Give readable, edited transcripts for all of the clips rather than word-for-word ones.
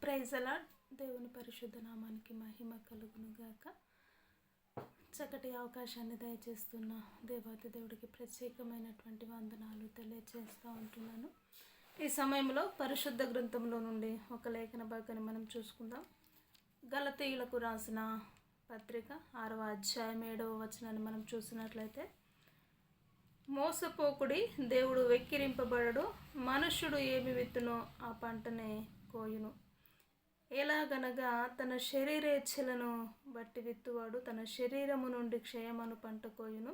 Praise అలాడ్. దేవుని పరిశుద్ధ నామానికి మహిమ కలుగును గాక. చక్కటి అవకాశాన్ని దయచేస్తున్న దేవాతి దేవుడికి ప్రత్యేకమైనటువంటి వందనాలు తెలియజేస్తూ ఉంటున్నాను. ఈ సమయంలో పరిశుద్ధ గ్రంథంలో నుండి ఒక లేఖన భాగాన్ని మనం చూసుకుందాం. గలతీయులకు రాసిన పత్రిక 6వ అధ్యాయం 7వ వచనాన్ని మనం చూసినట్లయితే, మోసపోకుడి, దేవుడు వెక్కిరింపబడడు, మనుష్యుడు ఏమి విత్తునో ఆ పంటనే కోయును. ఎలాగనగా తన శరీరేచ్ఛలను బట్టి విత్తువాడు తన శరీరము నుండి క్షయమను పంట కోయును,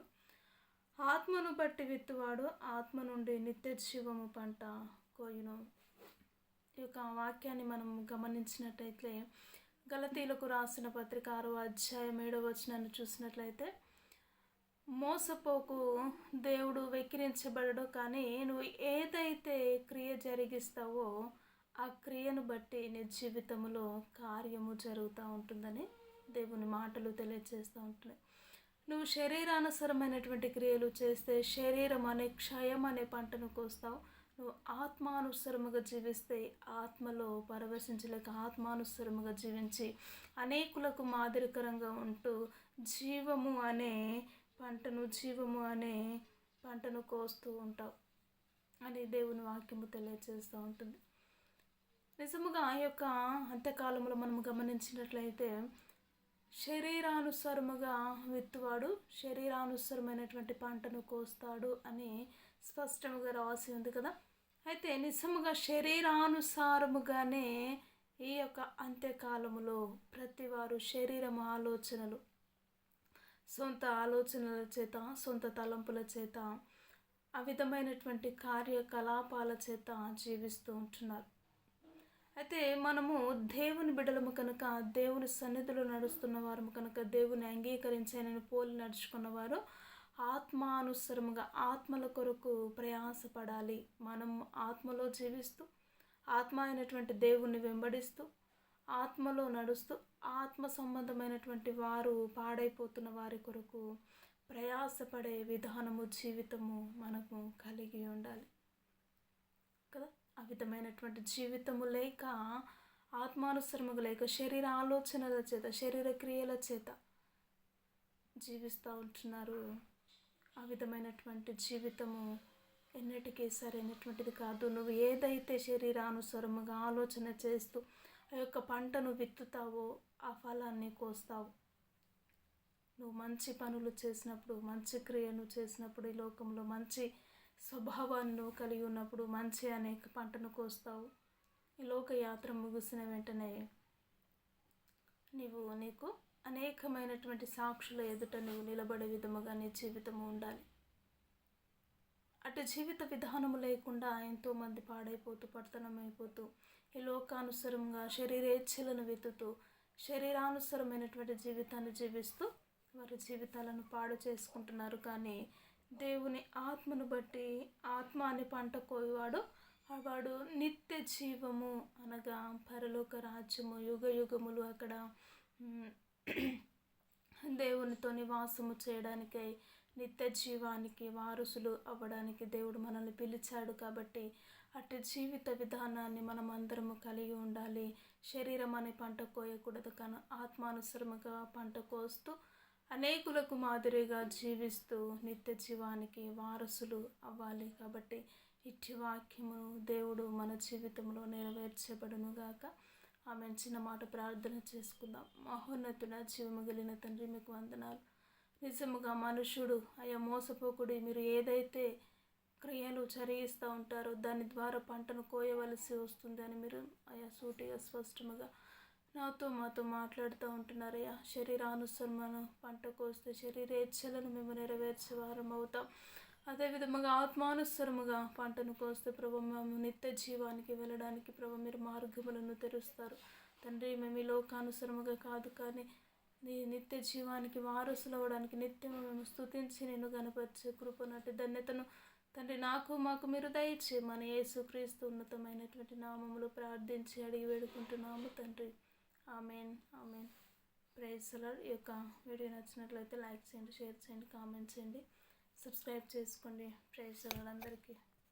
ఆత్మను బట్టి విత్తువాడు ఆత్మ నుండి నిత్య జీవము పంట కోయును. ఈ యొక్క వాక్యాన్ని మనం గమనించినట్లయితే, గలతీయులకు రాసిన పత్రిక 6వ అధ్యాయం 7వ వచనాన్ని చూసినట్లయితే, మోసపోకు, దేవుడు వెక్కిరించబడడు, కానీ నువ్వు ఏదైతే క్రియ జరిగిస్తావో ఆ క్రియను బట్టి నీ జీవితంలో కార్యము జరుగుతూ ఉంటుందని దేవుని మాటలు తెలియజేస్తూ ఉంటున్నాయి. నువ్వు శరీరానుసరమైనటువంటి క్రియలు చేస్తే శరీరం అనే క్షయం అనే పంటను కోస్తావు. నువ్వు ఆత్మానుసరముగా జీవిస్తే ఆత్మలో పరవశించలేక ఆత్మానుసరముగా జీవించి అనేకులకు మాదిరికరంగా ఉంటూ జీవము అనే పంటను కోస్తూ ఉంటావు అని దేవుని వాక్యము తెలియజేస్తూ ఉంటుంది. నిజముగా ఆ యొక్క అంత్యకాలంలో మనం గమనించినట్లయితే, శరీరానుసారముగా విత్తువాడు శరీరానుసారమైనటువంటి పంటను కోస్తాడు అని స్పష్టంగా రాసి ఉంది కదా. అయితే నిజముగా శరీరానుసారముగానే ఈ యొక్క అంత్యకాలములో ప్రతివారు శరీరము ఆలోచనలు, సొంత ఆలోచనల చేత, సొంత తలంపుల చేత, ఆ విధమైనటువంటి కార్యకలాపాల చేత జీవిస్తూ ఉంటున్నారు. అయితే మనము దేవుని బిడ్డలము కనుక, దేవుని సన్నిధిలో నడుస్తున్న వారము కనుక, దేవుని అంగీకరించి ఆయనను పోలి నడుచుకున్నవారు ఆత్మానుసరముగా ఆత్మల కొరకు ప్రయాసపడాలి. మనం ఆత్మలో జీవిస్తూ, ఆత్మ అయినటువంటి దేవుణ్ణి వెంబడిస్తూ, ఆత్మలో నడుస్తూ, ఆత్మ సంబంధమైనటువంటి వారు పాడైపోతున్న వారి కొరకు ప్రయాసపడే విధానము, జీవితము మనకు కలిగి ఉండాలి కదా. ఆ విధమైనటువంటి జీవితము లేక, ఆత్మానుసరముగా లేక, శరీర ఆలోచనల చేత, శరీర క్రియల చేత జీవిస్తూ ఉంటున్నారు. ఆ విధమైనటువంటి జీవితము ఎన్నటికీ సరైనటువంటిది కాదు. నువ్వు ఏదైతే శరీరానుసరముగా ఆలోచన చేస్తూ ఆ యొక్క పంటను విత్తుతావో ఆ ఫలాన్ని కోస్తావు. నువ్వు మంచి పనులు చేసినప్పుడు, మంచి క్రియను చేసినప్పుడు, ఈ లోకంలో మంచి స్వభావాన్ని కలిగి ఉన్నప్పుడు మంచి అనేక పంటను కోస్తావు. ఈ లోక యాత్ర ముగిసిన వెంటనే నీకు అనేకమైనటువంటి సాక్షుల ఎదుట నువ్వు నిలబడే విధముగా నీ జీవితము ఉండాలి. అటు జీవిత విధానము లేకుండా ఎంతోమంది పాడైపోతూ, పతనమైపోతూ, ఈ లోకానుసరంగా శరీరేచ్ఛలను వెతుతూ, శరీరానుసరమైనటువంటి జీవితాన్ని జీవిస్తూ వారి జీవితాలను పాడు చేసుకుంటున్నారు. కానీ దేవుని ఆత్మను బట్టి, ఆత్మ అని పంట కోయవాడు వాడు నిత్య జీవము అనగా పరలోక రాజ్యము, యుగ యుగములు అక్కడ దేవునితో నివాసము చేయడానికై, నిత్య జీవానికి వారసులు అవ్వడానికి దేవుడు మనల్ని పిలిచాడు. కాబట్టి అటు జీవిత విధానాన్ని మనం అందరము కలిగి ఉండాలి. శరీరం అనే పంట కోయకూడదు, కానీ ఆత్మానుసరముగా పంట కోస్తూ అనేకులకు మాదిరిగా జీవిస్తూ నిత్య జీవానికి వారసులు అవ్వాలి. కాబట్టి ఇట్టి వాక్యమును దేవుడు మన జీవితంలో నెరవేర్చబడునుగాక. ఆమె చిన్న మాట ప్రార్థన చేసుకుందాం. మహోన్నతుడ, జీవము కలిగిన తండ్రి, మీకు వందనాలు. నిజముగా మనుషుడు అయ్యా మోసపోకుడి, మీరు ఏదైతే క్రియలు జరిగిస్తూ ఉంటారో దాని ద్వారా పంటను కోయవలసి వస్తుంది అని మీరు అయ్యా సూటిగా స్పష్టముగా నాతో మాతో మాట్లాడుతూ ఉంటున్నారయ్యా. శరీరానుసరమైన పంట కోస్తే శరీరేచ్ఛలను మేము నెరవేర్చే వారం అవుతాం. అదేవిధముగా ఆత్మానుసరముగా పంటను కోస్తే ప్రభు మేము నిత్య జీవానికి వెళ్ళడానికి ప్రభు మీరు మార్గములను తెరుస్తారు తండ్రి. మేము ఈ లోకానుసరముగా కాదు, కానీ నీ నిత్య జీవానికి వారసులు అవ్వడానికి నిత్యము మేము స్తుతించి నేను గణపరిచే కృపనటి ధన్యతను తండ్రి మాకు మీరు దయచేయమని యేసుక్రీస్తు ఉన్నతమైనటువంటి నామములో ప్రార్థించి అడిగి వేడుకుంటున్నాము తండ్రి. Amen, amen. Praise the lord. ఈ యొక్క వీడియో నచ్చినట్లయితే లైక్ చేయండి, షేర్ చేయండి, కామెంట్ చేయండి, సబ్స్క్రైబ్ చేసుకోండి. ప్రైజ్ ది లార్డ్ అందరికీ.